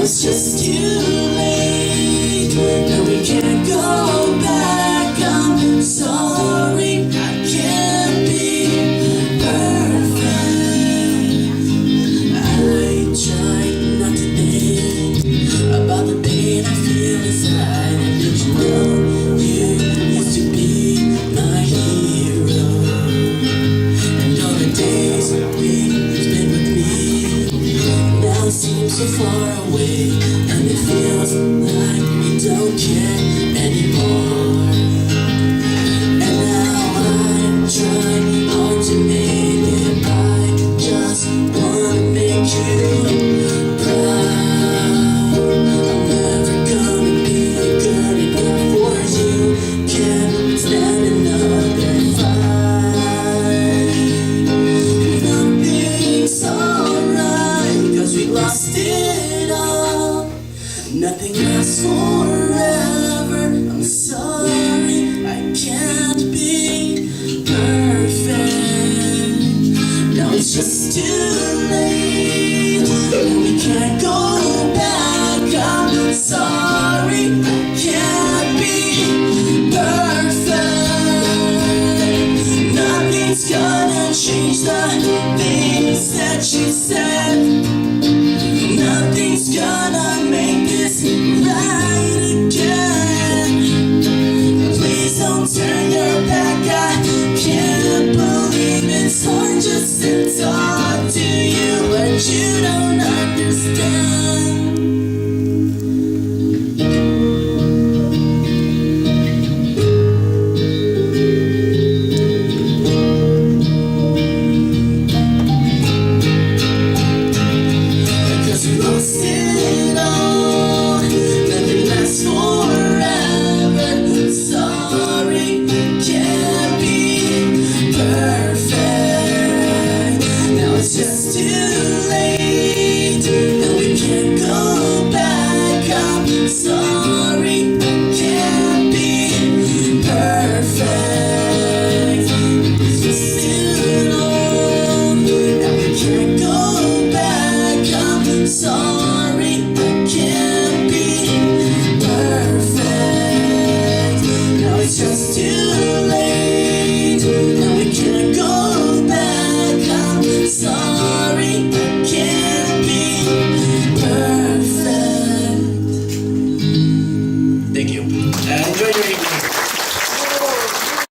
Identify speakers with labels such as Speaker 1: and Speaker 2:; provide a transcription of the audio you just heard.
Speaker 1: Now it's just too late, and we can't go back. I'm sorry, I can't be perfect. I try not to think about the pain I feel inside. And did you know you used to be my hero? And all the days we spent with me now seem so far away, and it feels like we don't care anymore.